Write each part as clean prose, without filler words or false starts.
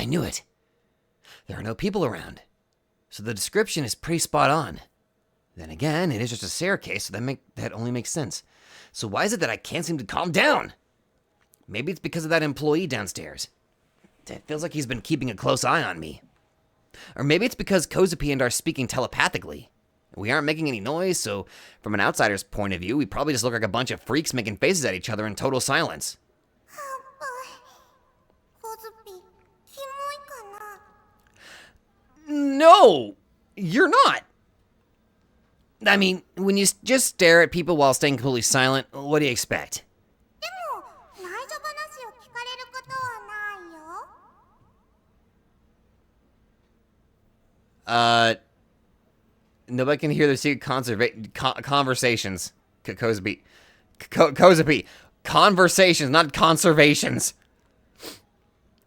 I knew it. There are no people around, so the description is pretty spot on. Then again, it is just a staircase, so that only makes sense. So why is it that I can't seem to calm down? Maybe it's because of that employee downstairs. It feels like he's been keeping a close eye on me. Or maybe it's because Kozupi and I are speaking telepathically. We aren't making any noise, so from an outsider's point of view, we probably just look like a bunch of freaks making faces at each other in total silence. No, you're not. I mean, when you just stare at people while staying completely silent, what do you expect? Nobody can hear the secret conversations. Kozupi. Conversations, not conservations.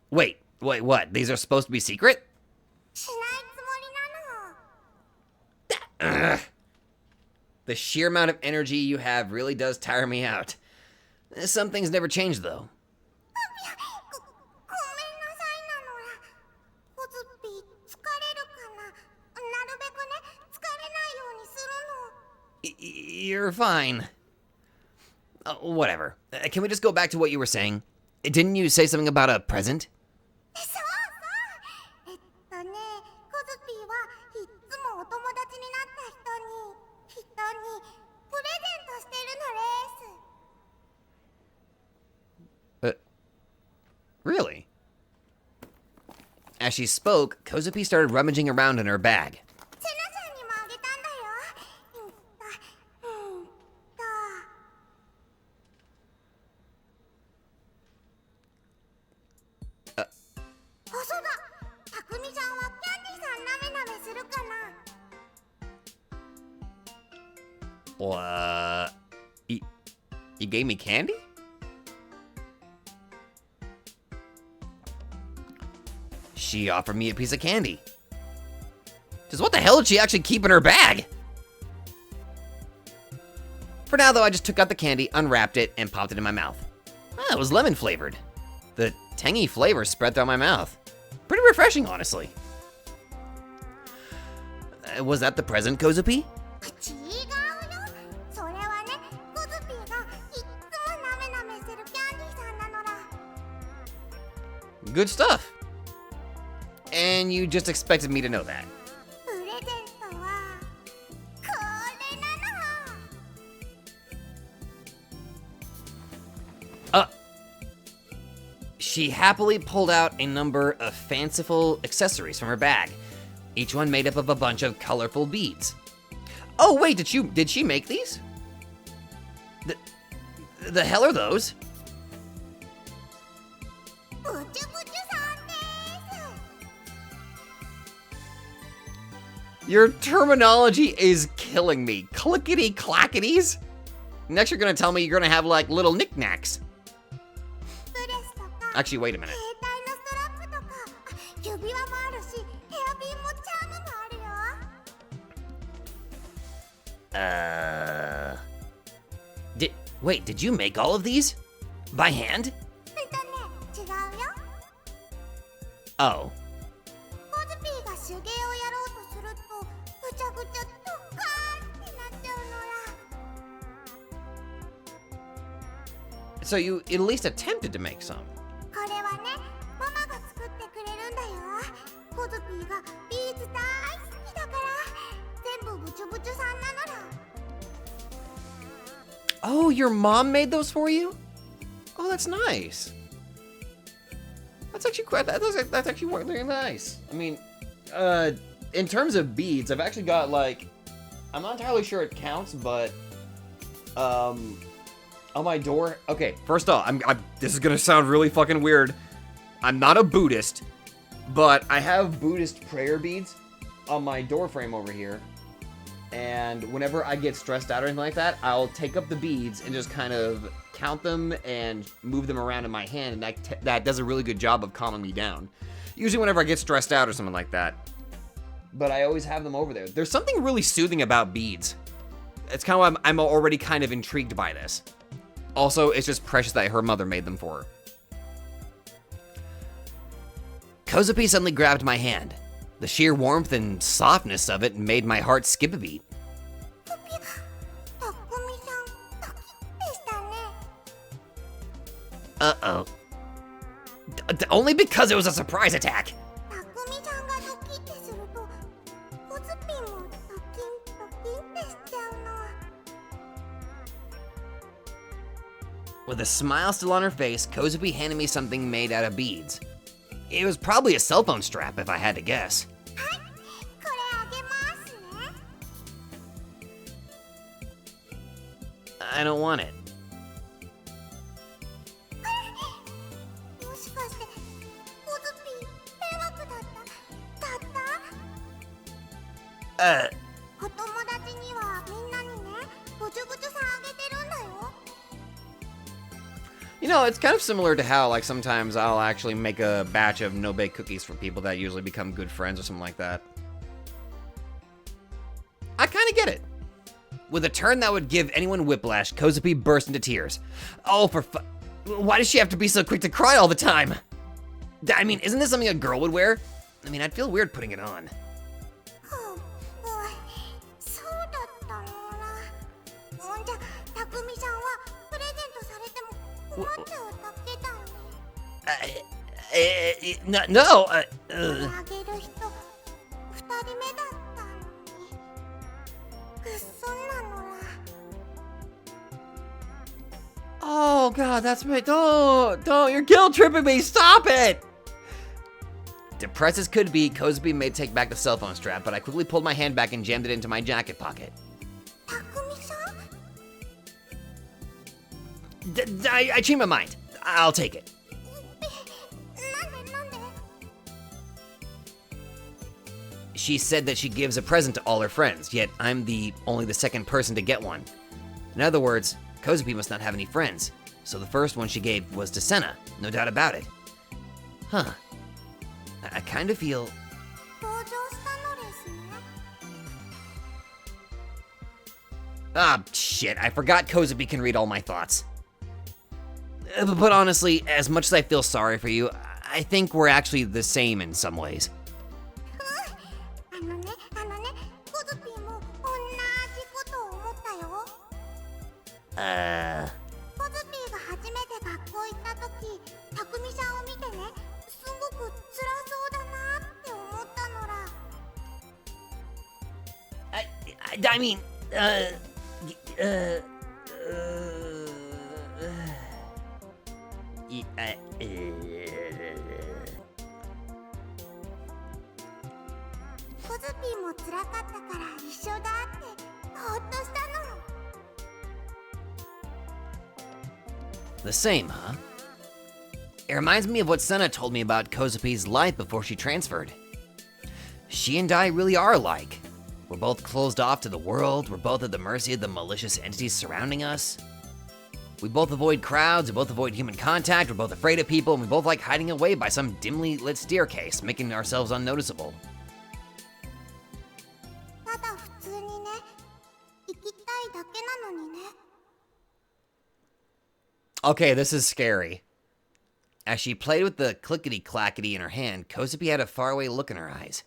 Wait, what? These are supposed to be secret? Ugh. The sheer amount of energy you have really does tire me out. Some things never change, though. You're fine. Whatever. Can we just go back to what you were saying? Didn't you say something about a present? Really? As she spoke, Kozupi started rummaging around in her bag. You gave me candy? She offered me a piece of candy. Just what the hell did she actually keep in her bag? For now, though, I just took out the candy, unwrapped it, and popped it in my mouth. It was lemon flavored. The tangy flavor spread throughout my mouth. Pretty refreshing, honestly. Was that the present, Kozupi? Good stuff. And you just expected me to know that. She happily pulled out a number of fanciful accessories from her bag, each one made up of a bunch of colorful beads. Oh wait, did she make these? The hell are those? Your terminology is killing me. Clickety clackities? Next you're gonna tell me you're gonna have like little knickknacks. Actually, wait a minute. Did you make all of these? By hand? Oh. So you at least attempted to make some. Oh, your mom made those for you? Oh, that's nice. That's actually really nice. I mean, in terms of beads, I've actually got like, I'm not entirely sure it counts, but on my door. Okay, first off, this is gonna sound really fucking weird. I'm not a Buddhist, but I have Buddhist prayer beads on my door frame over here. And whenever I get stressed out or anything like that, I'll take up the beads and just kind of count them and move them around in my hand, and that does a really good job of calming me down. Usually whenever I get stressed out or something like that. But I always have them over there. There's something really soothing about beads. It's kind of why I'm already kind of intrigued by this. Also, it's just precious that her mother made them for her. Kozupi suddenly grabbed my hand. The sheer warmth and softness of it made my heart skip a beat. Uh-oh. Only because it was a surprise attack. With a smile still on her face, Kozupi handed me something made out of beads. It was probably a cell phone strap, if I had to guess. I don't want it. You know, it's kind of similar to how, like, sometimes I'll actually make a batch of no-bake cookies for people that usually become good friends or something like that. I kind of get it. With a turn that would give anyone whiplash, Kozupi burst into tears. Oh, why does she have to be so quick to cry all the time? I mean, isn't this something a girl would wear? I mean, I'd feel weird putting it on. No. Oh God, that's me. Don't, you're guilt tripping me. Stop it. Depressed as could be, Kozupi made take back the cell phone strap, but I quickly pulled my hand back and jammed it into my jacket pocket. I changed my mind. I'll take it. She said that she gives a present to all her friends, yet I'm only the second person to get one. In other words, Kozupi must not have any friends, so the first one she gave was to Senna, no doubt about it. Huh. I kind of feel... Ah, shit, I forgot Kozupi can read all my thoughts. But honestly, as much as I feel sorry for you, I think we're actually the same in some ways. I mean, The same, huh? It reminds me of what Senna told me about Kozupi's life before she transferred. She and I really are alike. We're both closed off to the world, we're both at the mercy of the malicious entities surrounding us. We both avoid crowds, we both avoid human contact, we're both afraid of people, and we both like hiding away by some dimly lit staircase, making ourselves unnoticeable. Okay, this is scary. As she played with the clickety-clackety in her hand, Kozupi had a faraway look in her eyes.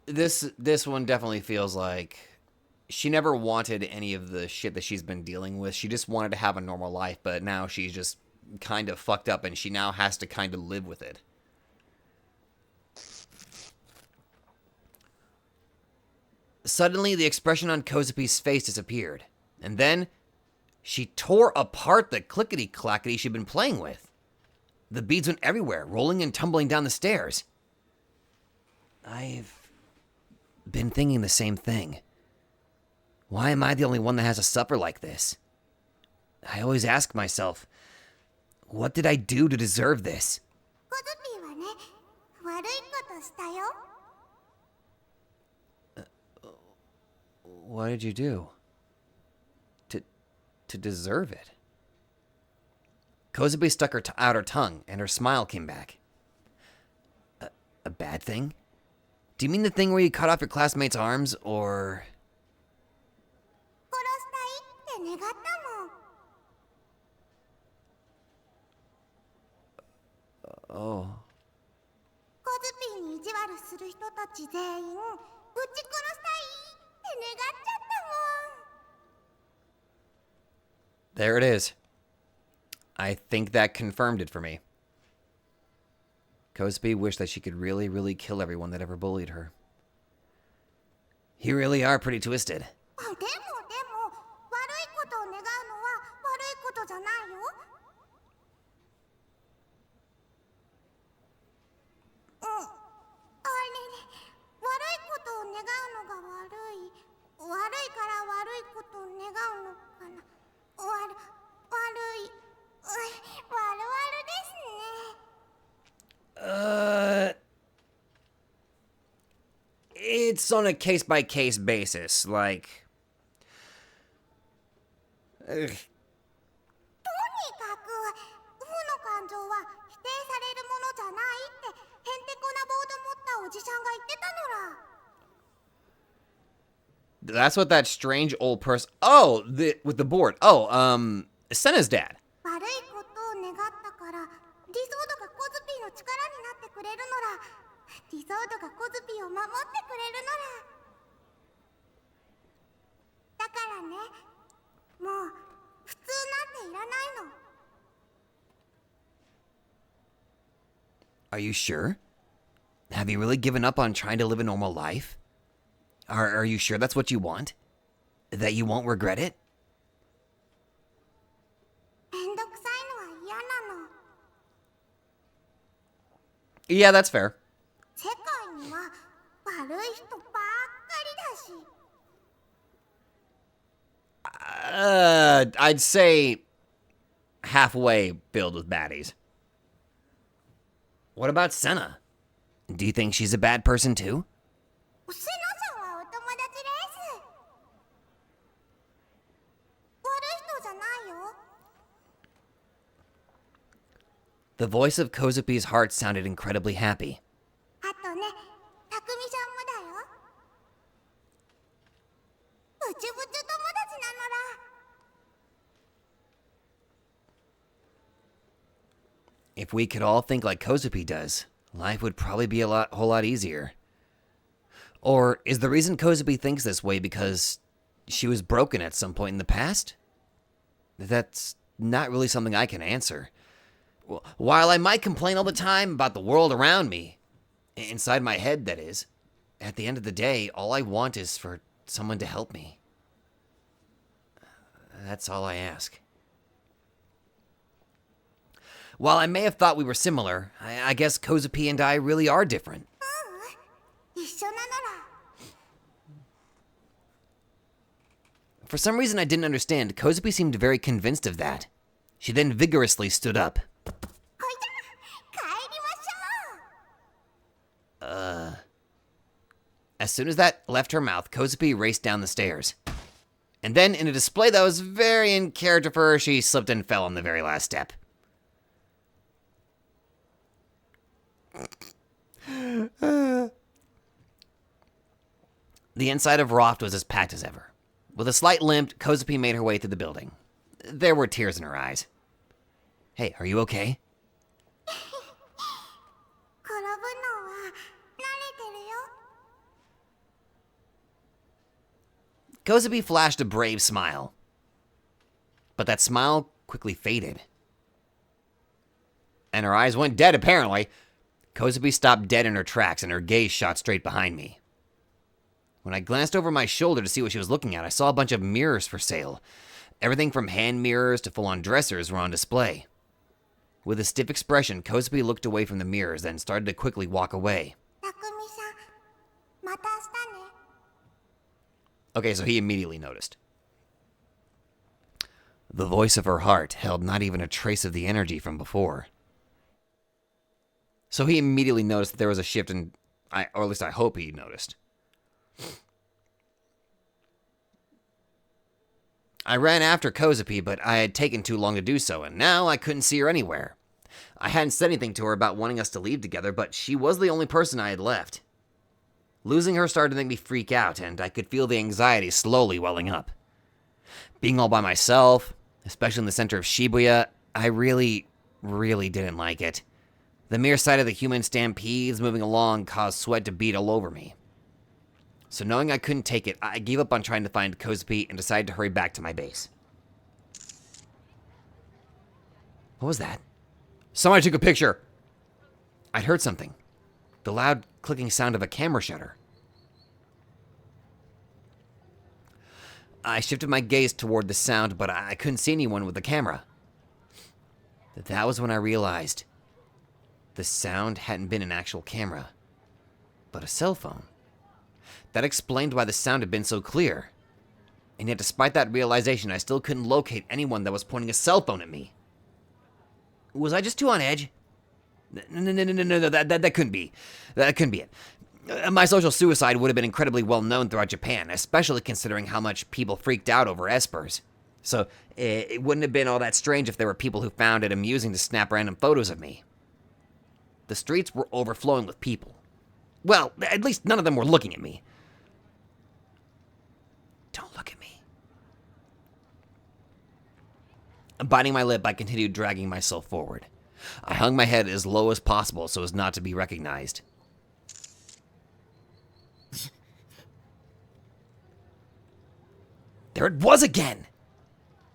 This one definitely feels like she never wanted any of the shit that she's been dealing with. She just wanted to have a normal life, but now she's just kind of fucked up and she now has to kind of live with it. Suddenly, the expression on Kozupi's face disappeared, and then she tore apart the clickety-clackety she'd been playing with. The beads went everywhere, rolling and tumbling down the stairs. I've been thinking the same thing. Why am I the only one that has to suffer like this? I always ask myself, what did I do to deserve this? What did you do? To deserve it? Kozubi stuck out her tongue, and her smile came back. A bad thing? Do you mean the thing where you cut off your classmate's arms, or... Oh. There it is. I think that confirmed it for me. Kozubi wished that she could really, really kill everyone that ever bullied her. You really are pretty twisted. It's on a case-by-case basis, like... That's what that strange old person... Oh, with the board. Oh, Senna's dad. Are you sure? Have you really given up on trying to live a normal life? Are you sure that's what you want? That you won't regret it? Yeah, that's fair. I'd say halfway filled with baddies. What about Senna? Do you think she's a bad person too? The voice of Kozupi's heart sounded incredibly happy. If we could all think like Kozupi does, life would probably be a whole lot easier. Or is the reason Kozupi thinks this way because she was broken at some point in the past? That's not really something I can answer. While I might complain all the time about the world around me, inside my head that is, at the end of the day, all I want is for someone to help me. That's all I ask. While I may have thought we were similar, I guess Kozupi and I really are different. For some reason I didn't understand, Kozupi seemed very convinced of that. She then vigorously stood up. As soon as that left her mouth, Kozupi raced down the stairs. And then, in a display that was very in character for her, she slipped and fell on the very last step. The inside of Roft was as packed as ever. With a slight limp, Kozupi made her way through the building. There were tears in her eyes. Hey, are you okay? Kozupi flashed a brave smile. But that smile quickly faded. And her eyes went dead, apparently. Kozupi stopped dead in her tracks, and her gaze shot straight behind me. When I glanced over my shoulder to see what she was looking at, I saw a bunch of mirrors for sale. Everything from hand mirrors to full-on dressers were on display. With a stiff expression, Kozupi looked away from the mirrors, then started to quickly walk away. Okay, so he immediately noticed. The voice of her heart held not even a trace of the energy from before. So he immediately noticed that there was a shift in, or at least I hope he noticed. I ran after Kozapi, but I had taken too long to do so, and now I couldn't see her anywhere. I hadn't said anything to her about wanting us to leave together, but she was the only person I had left. Losing her started to make me freak out, and I could feel the anxiety slowly welling up. Being all by myself, especially in the center of Shibuya, I really didn't like it. The mere sight of the human stampedes moving along caused sweat to bead all over me. So knowing I couldn't take it, I gave up on trying to find Kozapi and decided to hurry back to my base. What was that? Somebody took a picture! I'd heard something. The loud clicking sound of a camera shutter. I shifted my gaze toward the sound, but I couldn't see anyone with the camera. That was when I realized the sound hadn't been an actual camera, but a cell phone. That explained why the sound had been so clear. And yet, despite that realization, I still couldn't locate anyone that was pointing a cell phone at me. Was I just too on edge? No, that couldn't be. That couldn't be it. My social suicide would have been incredibly well known throughout Japan, especially considering how much people freaked out over espers. So, it wouldn't have been all that strange if there were people who found it amusing to snap random photos of me. The streets were overflowing with people. Well, at least none of them were looking at me. Don't look at me. Biting my lip, I continued dragging myself forward. I hung my head as low as possible so as not to be recognized. There it was again!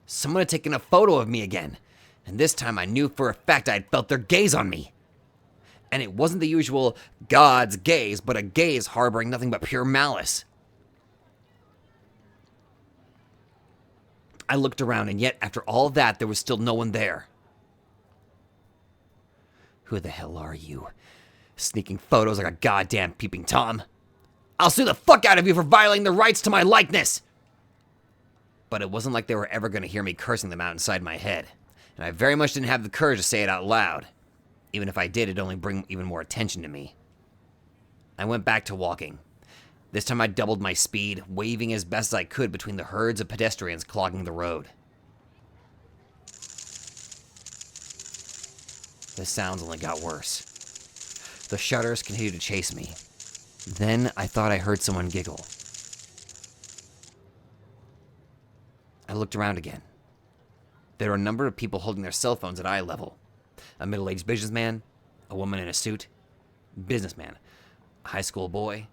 Someone had taken a photo of me again, and this time I knew for a fact I had felt their gaze on me. And it wasn't the usual God's gaze, but a gaze harboring nothing but pure malice. I looked around, and yet, after all that, there was still no one there. Who the hell are you? Sneaking photos like a goddamn peeping Tom. I'll sue the fuck out of you for violating the rights to my likeness! But it wasn't like they were ever going to hear me cursing them out inside my head, and I very much didn't have the courage to say it out loud. Even if I did, it'd only bring even more attention to me. I went back to walking. This time I doubled my speed, waving as best as I could between the herds of pedestrians clogging the road. The sounds only got worse. The shutters continued to chase me. Then I thought I heard someone giggle. I looked around again. There were a number of people holding their cell phones at eye level. A middle-aged businessman, a woman in a suit, businessman, a high school boy,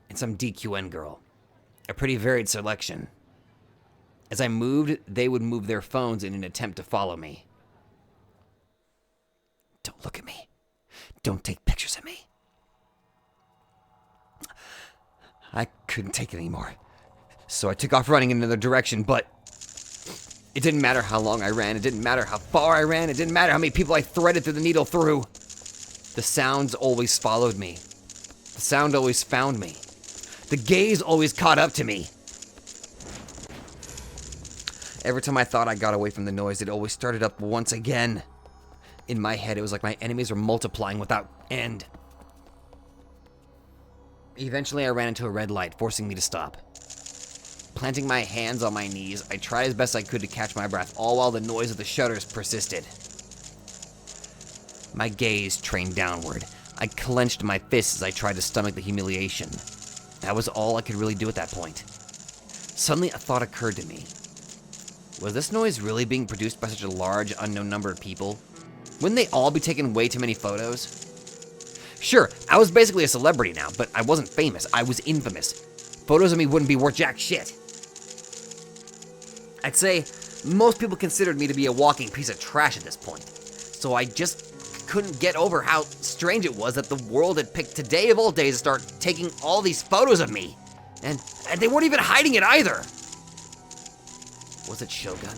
and some DQN girl. A pretty varied selection. As I moved, they would move their phones in an attempt to follow me. Don't look at me. Don't take pictures of me. I couldn't take it anymore. So I took off running in another direction, but it didn't matter how long I ran. It didn't matter how far I ran. It didn't matter how many people I threaded through the needle through. The sounds always followed me. The sound always found me. The gaze always caught up to me. Every time I thought I got away from the noise, it always started up once again. In my head, it was like my enemies were multiplying without end. Eventually, I ran into a red light, forcing me to stop. Planting my hands on my knees, I tried as best I could to catch my breath, all while the noise of the shutters persisted. My gaze trained downward. I clenched my fists as I tried to stomach the humiliation. That was all I could really do at that point. Suddenly, a thought occurred to me. Was this noise really being produced by such a large, unknown number of people? Wouldn't they all be taking way too many photos? Sure, I was basically a celebrity now, but I wasn't famous. I was infamous. Photos of me wouldn't be worth jack shit. I'd say most people considered me to be a walking piece of trash at this point. So I just couldn't get over how strange it was that the world had picked today of all days to start taking all these photos of me. And they weren't even hiding it either. Was it Shogun?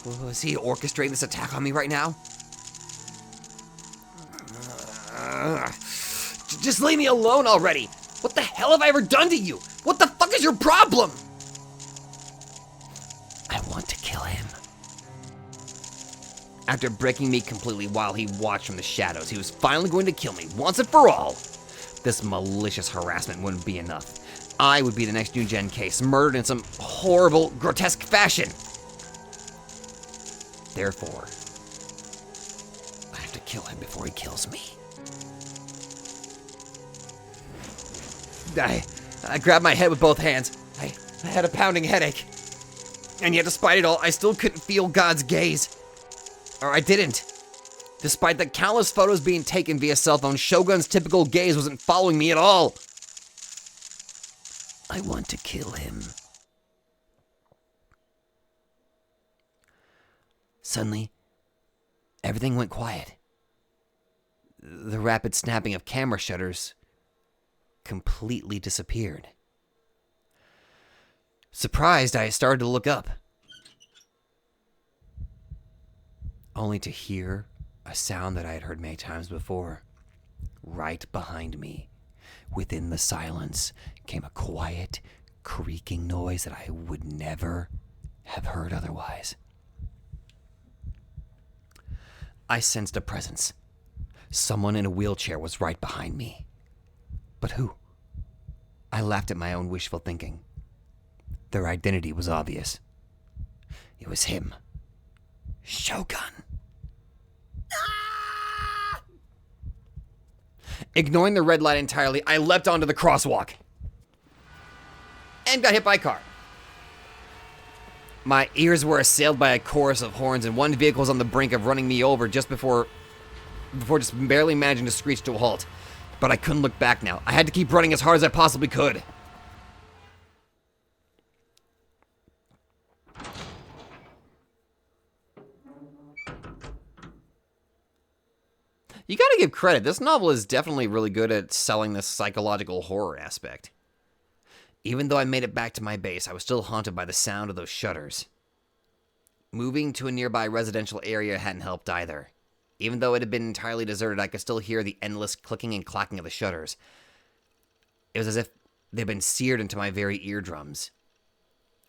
Was he orchestrating this attack on me right now? Just leave me alone already! What the hell have I ever done to you? What the fuck is your problem? I want to kill him. After breaking me completely while he watched from the shadows, he was finally going to kill me once and for all. This malicious harassment wouldn't be enough. I would be the next New Gen case, murdered in some horrible, grotesque fashion. Therefore, I have to kill him before he kills me. I grabbed my head with both hands. I had a pounding headache. And yet, despite it all, I still couldn't feel God's gaze. Or I didn't. Despite the countless photos being taken via cell phone, Shogun's typical gaze wasn't following me at all. I want to kill him. Suddenly, everything went quiet. The rapid snapping of camera shutters completely disappeared. Surprised, I started to look up, only to hear a sound that I had heard many times before. Right behind me, within the silence, came a quiet, creaking noise that I would never have heard otherwise. I sensed a presence. Someone in a wheelchair was right behind me. But who? I laughed at my own wishful thinking. Their identity was obvious. It was him. Shogun. Ah! Ignoring the red light entirely, I leapt onto the crosswalk and got hit by a car. My ears were assailed by a chorus of horns, and one vehicle was on the brink of running me over just before just barely managing to screech to a halt. But I couldn't look back now. I had to keep running as hard as I possibly could. You gotta give credit. This novel is definitely really good at selling this psychological horror aspect. Even though I made it back to my base, I was still haunted by the sound of those shutters. Moving to a nearby residential area hadn't helped either. Even though it had been entirely deserted, I could still hear the endless clicking and clacking of the shutters. It was as if they'd been seared into my very eardrums.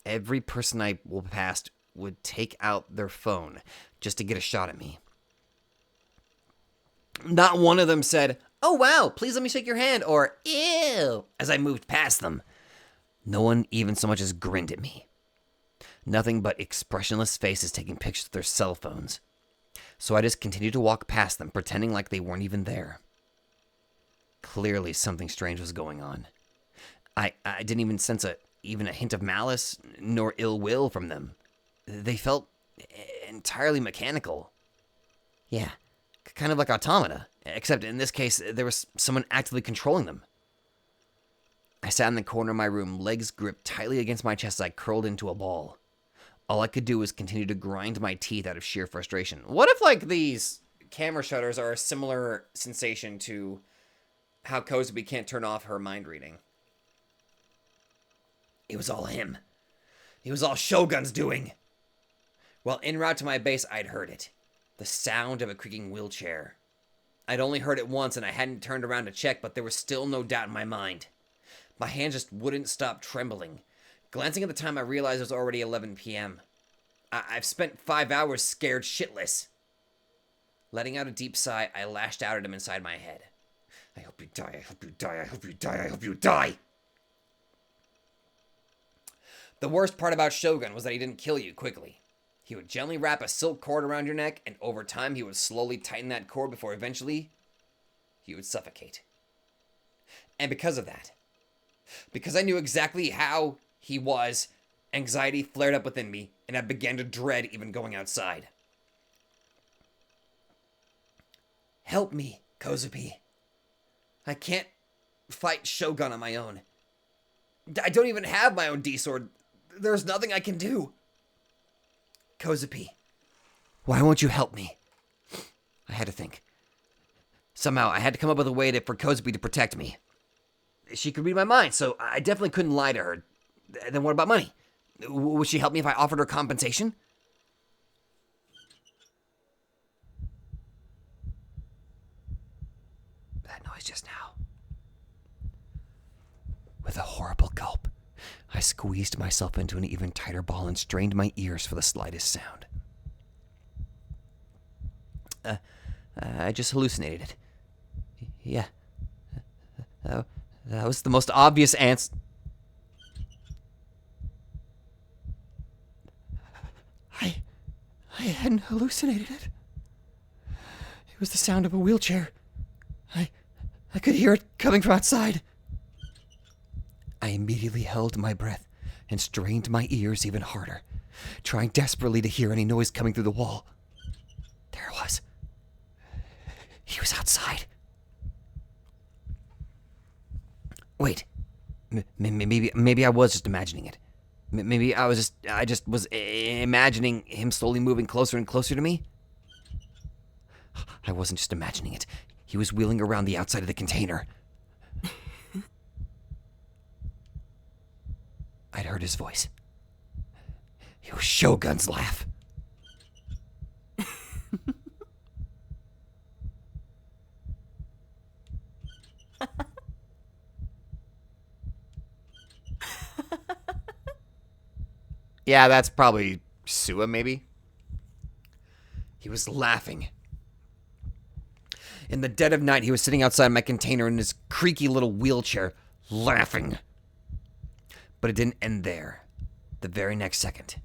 Every person I passed would take out their phone just to get a shot at me. Not one of them said, "Oh wow, please let me shake your hand," or "Ew," as I moved past them. No one even so much as grinned at me. Nothing but expressionless faces taking pictures with their cell phones. So I just continued to walk past them, pretending like they weren't even there. Clearly something strange was going on. I didn't even sense even a hint of malice nor ill will from them. They felt entirely mechanical. Yeah, kind of like automata, except in this case, there was someone actively controlling them. I sat in the corner of my room, legs gripped tightly against my chest as I curled into a ball. All I could do was continue to grind my teeth out of sheer frustration. What if, like, these camera shutters are a similar sensation to how Kozubi can't turn off her mind reading? It was all him. It was all Shogun's doing. Well, en route to my base, I'd heard it. The sound of a creaking wheelchair. I'd only heard it once and I hadn't turned around to check, but there was still no doubt in my mind. My hands just wouldn't stop trembling. Glancing at the time, I realized it was already 11 p.m. I've spent 5 hours scared shitless. Letting out a deep sigh, I lashed out at him inside my head. I hope you die, I hope you die, I hope you die, I hope you die. The worst part about Shogun was that he didn't kill you quickly. He would gently wrap a silk cord around your neck, and over time he would slowly tighten that cord before eventually you would suffocate. And because of that, because I knew exactly how he was, anxiety flared up within me, and I began to dread even going outside. Help me, Kozubi. I can't fight Shogun on my own. I don't even have my own D-sword. There's nothing I can do. Kozubi, why won't you help me? I had to think. Somehow, I had to come up with a way for Kozubi to protect me. She could read my mind, so I definitely couldn't lie to her. Then what about money? Would she help me if I offered her compensation? That noise just now. With a horrible gulp, I squeezed myself into an even tighter ball and strained my ears for the slightest sound. I just hallucinated it. Yeah. That was the most obvious answer. I hadn't hallucinated it. It was the sound of a wheelchair. I could hear it coming from outside. I immediately held my breath and strained my ears even harder, trying desperately to hear any noise coming through the wall. There it was. He was outside. Wait. Maybe I was just imagining it. Maybe I just was imagining him slowly moving closer and closer to me. I wasn't just imagining it. He was wheeling around the outside of the container. I'd heard his voice. It was Shogun's laugh. Yeah, that's probably Sua, maybe. He was laughing. In the dead of night, he was sitting outside my container in his creaky little wheelchair, laughing. But it didn't end there. The very next second,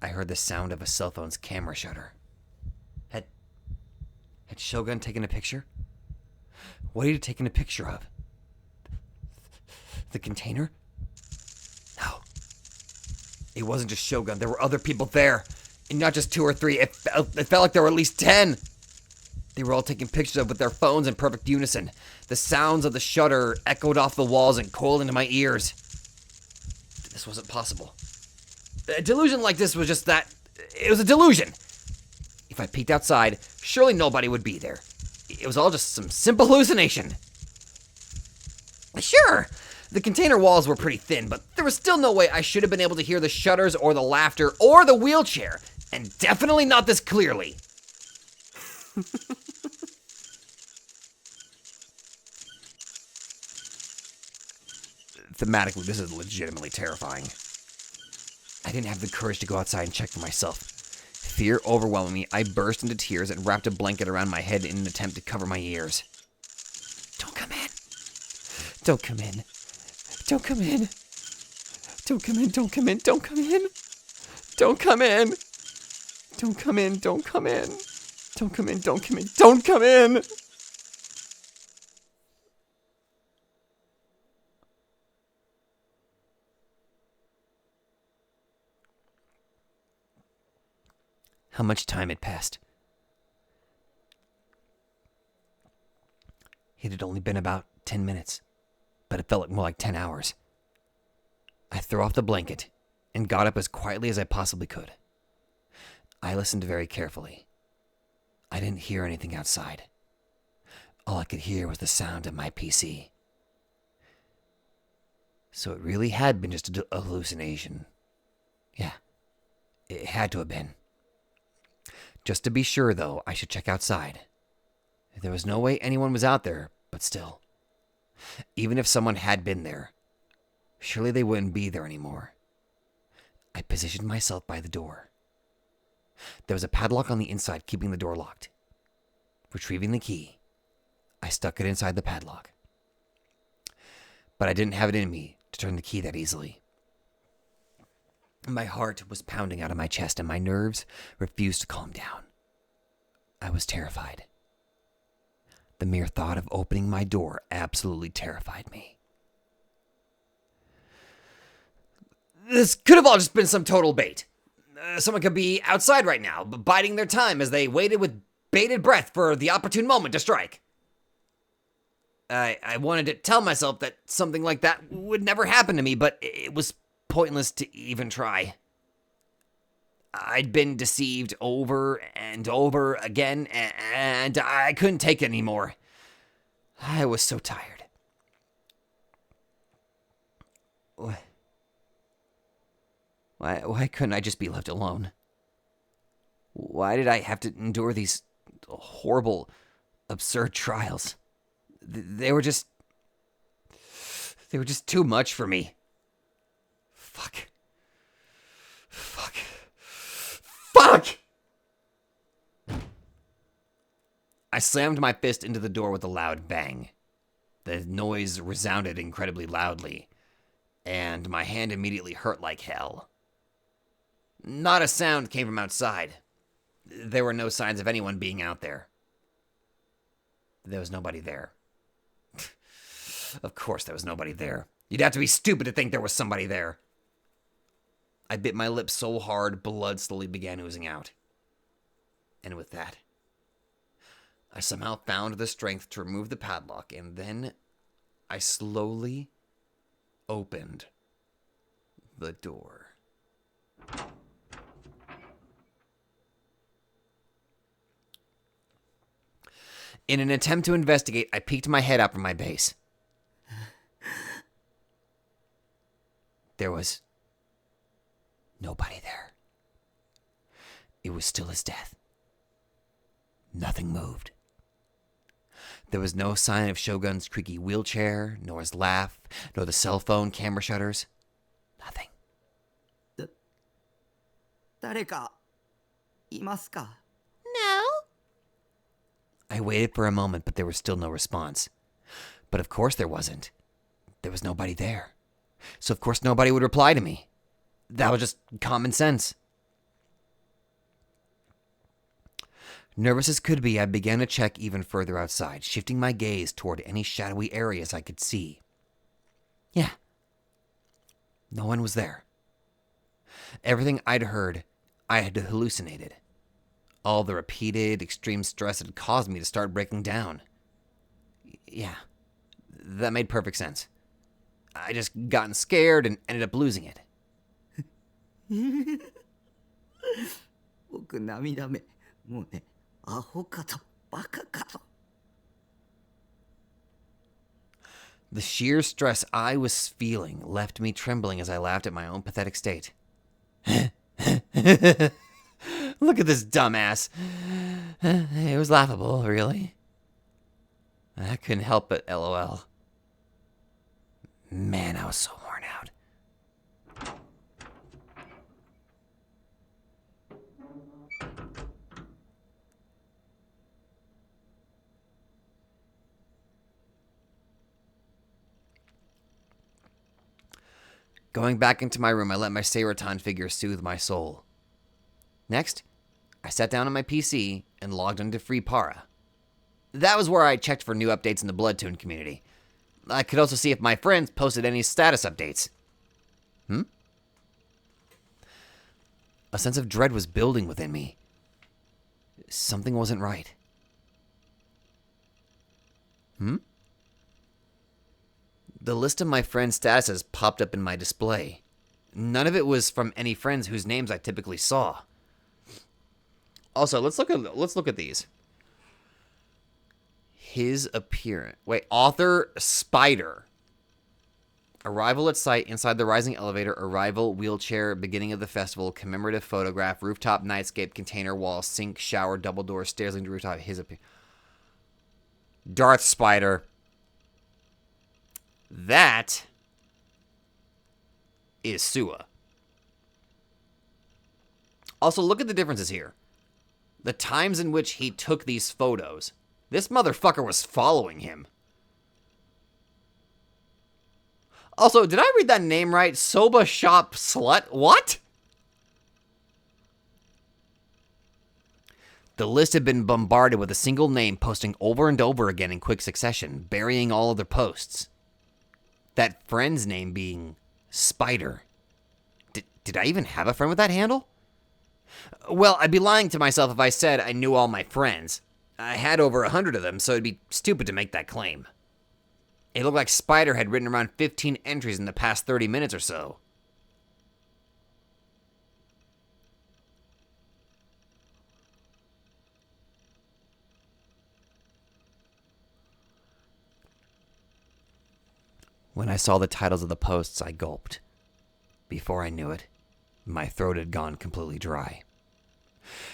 I heard the sound of a cell phone's camera shutter. Had Shogun taken a picture? What had he taken a picture of? The container? No. It wasn't just Shogun. There were other people there. And not just 2 or 3. It felt like there were at least 10. They were all taking pictures of with their phones in perfect unison. The sounds of the shutter echoed off the walls and coiled into my ears. This wasn't possible. A delusion like this was just that. It was a delusion. If I peeked outside, surely nobody would be there. It was all just some simple hallucination. Sure, the container walls were pretty thin, but there was still no way I should have been able to hear the shutters or the laughter or the wheelchair, and definitely not this clearly. Thematically, this is legitimately terrifying. I didn't have the courage to go outside and check for myself. Fear overwhelming me, I burst into tears and wrapped a blanket around my head in an attempt to cover my ears. Don't come in. Don't come in. Don't come in. Don't come in. Don't come in. Don't come in. Don't come in. Don't come in. Don't come in. Don't come in. Don't come in. Don't come in. How much time had passed? It had only been about 10 minutes, but it felt more like 10 hours. I threw off the blanket and got up as quietly as I possibly could. I listened very carefully. I didn't hear anything outside. All I could hear was the sound of my PC. So it really had been just a hallucination. Yeah, it had to have been. Just to be sure, though, I should check outside. There was no way anyone was out there, but still. Even if someone had been there, surely they wouldn't be there anymore. I positioned myself by the door. There was a padlock on the inside keeping the door locked. Retrieving the key, I stuck it inside the padlock. But I didn't have it in me to turn the key that easily. My heart was pounding out of my chest and my nerves refused to calm down. I was terrified. The mere thought of opening my door absolutely terrified me. This could have all just been some total bait. Someone could be outside right now, biding their time as they waited with bated breath for the opportune moment to strike. I wanted to tell myself that something like that would never happen to me, but it was pointless to even try. I'd been deceived over and over again, and I couldn't take it anymore. I was so tired. Why couldn't I just be left alone? Why did I have to endure these horrible, absurd trials? They were just too much for me. Fuck. slammed my fist into the door with a loud bang. The noise resounded incredibly loudly, and my hand immediately hurt like hell. Not a sound came from outside. There were no signs of anyone being out there. There was nobody there. Of course there was nobody there. You'd have to be stupid to think there was somebody there. I bit my lip so hard, blood slowly began oozing out. And with that, I somehow found the strength to remove the padlock, and then I slowly opened the door. In an attempt to investigate, I peeked my head out from my base. There was nobody there. It was still as death. Nothing moved. There was no sign of Shogun's creaky wheelchair, nor his laugh, nor the cell phone camera shutters. Nothing. 誰かいますか? No. I waited for a moment, but there was still no response. But of course there wasn't. There was nobody there. So of course nobody would reply to me. That was just common sense. Nervous as could be, I began to check even further outside, shifting my gaze toward any shadowy areas I could see. Yeah. No one was there. Everything I'd heard, I had hallucinated. All the repeated, extreme stress had caused me to start breaking down. Yeah, that made perfect sense. I just gotten scared and ended up losing it. 僕涙目。もうね、アホかとバカかと。The sheer stress I was feeling left me trembling as I laughed at my own pathetic state. Look at this dumbass. It was laughable, really. I couldn't help but LOL. Man, I was so worn out. Going back into my room, I let my Serotan figure soothe my soul. Next, I sat down on my PC and logged into FreePara. That was where I checked for new updates in the Bloodtoon community. I could also see if my friends posted any status updates. A sense of dread was building within me. Something wasn't right. The list of my friends' statuses popped up in my display. None of it was from any friends whose names I typically saw. Also, let's look at these. His appearance. Wait, author Spider. Arrival at site inside the rising elevator. Arrival wheelchair. Beginning of the festival. Commemorative photograph. Rooftop nightscape. Container wall. Sink. Shower. Double door. Stairs leading to rooftop. His appearance. Darth Spider. That is Sua. Also, look at the differences here. The times in which he took these photos. This motherfucker was following him. Also, did I read that name right? Soba Shop Slut? What? The list had been bombarded with a single name posting over and over again in quick succession, burying all other posts. That friend's name being Spider. Did I even have a friend with that handle? Well, I'd be lying to myself if I said I knew all my friends. I had over 100 of them, so it'd be stupid to make that claim. It looked like Spider had written around 15 entries in the past 30 minutes or so. When I saw the titles of the posts, I gulped. Before I knew it, my throat had gone completely dry.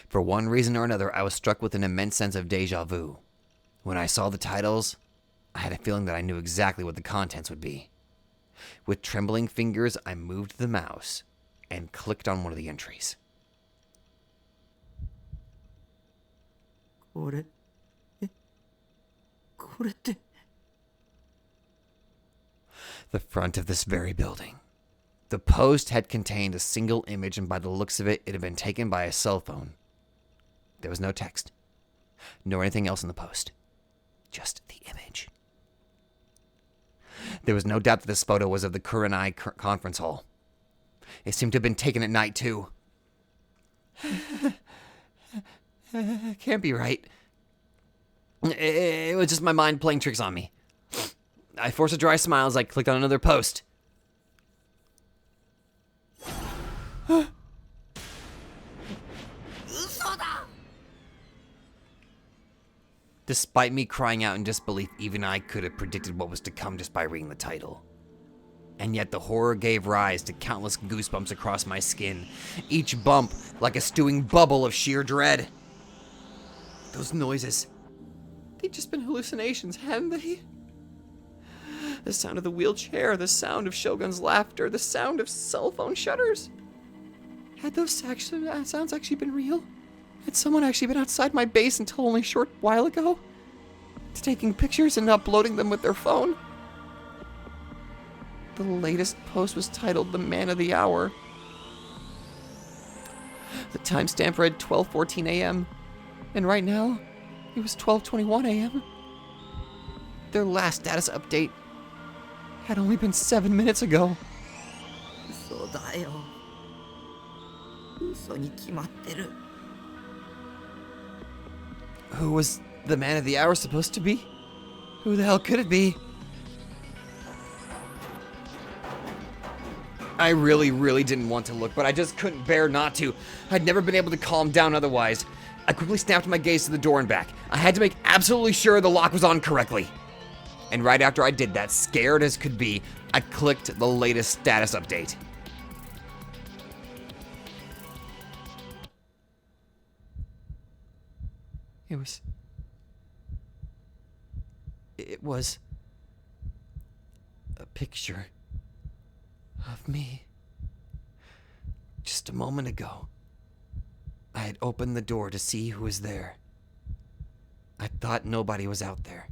For one reason or another, I was struck with an immense sense of deja vu. When I saw the titles, I had a feeling that I knew exactly what the contents would be. With trembling fingers, I moved the mouse and clicked on one of the entries. これ、これって。 The front of this very building. The post had contained a single image, and by the looks of it, it had been taken by a cell phone. There was no text, nor anything else in the post. Just the image. There was no doubt that this photo was of the Kurenai conference hall. It seemed to have been taken at night, too. Can't be right. It was just my mind playing tricks on me. I forced a dry smile as I clicked on another post. Despite me crying out in disbelief, even I could have predicted what was to come just by reading the title. And yet the horror gave rise to countless goosebumps across my skin, each bump like a stewing bubble of sheer dread. Those noises, they'd just been hallucinations, hadn't they? The sound of the wheelchair, the sound of Shogun's laughter, the sound of cell phone shutters. Had those sounds actually been real? Had someone actually been outside my base until only a short while ago? Taking pictures and uploading them with their phone? The latest post was titled The Man of the Hour. The timestamp read 12:14 a.m. And right now, it was 12:21 a.m. Their last status update had only been 7 minutes ago. 嘘だよ。嘘に決まってる。 Who was the Man of the Hour supposed to be? Who the hell could it be? I really didn't want to look, but I just couldn't bear not to. I'd never been able to calm down otherwise. I quickly snapped my gaze to the door and back. I had to make absolutely sure the lock was on correctly. And right after I did that, scared as could be, I clicked the latest status update. It was a picture of me. Just a moment ago, I had opened the door to see who was there. I thought nobody was out there,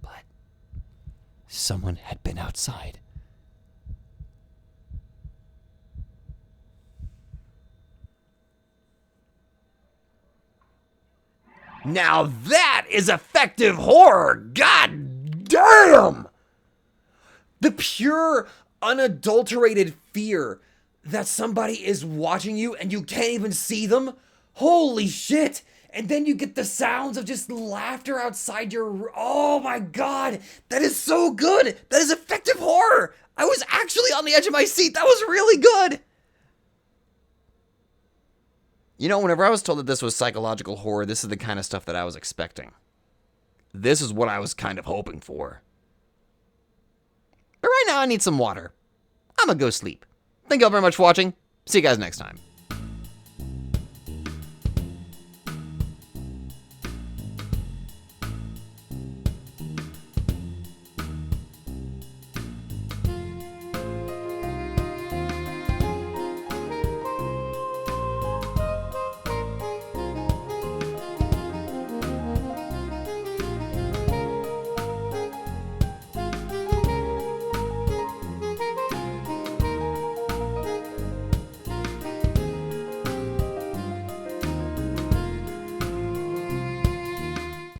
but someone had been outside. Now that is effective horror! God damn! The pure, unadulterated fear that somebody is watching you and you can't even see them? Holy shit! And then you get the sounds of just laughter outside your... Oh my god! That is so good! That is effective horror! I was actually on the edge of my seat! That was really good! You know, whenever I was told that this was psychological horror, this is the kind of stuff that I was expecting. This is what I was kind of hoping for. But right now I need some water. I'm gonna go sleep. Thank you all very much for watching. See you guys next time.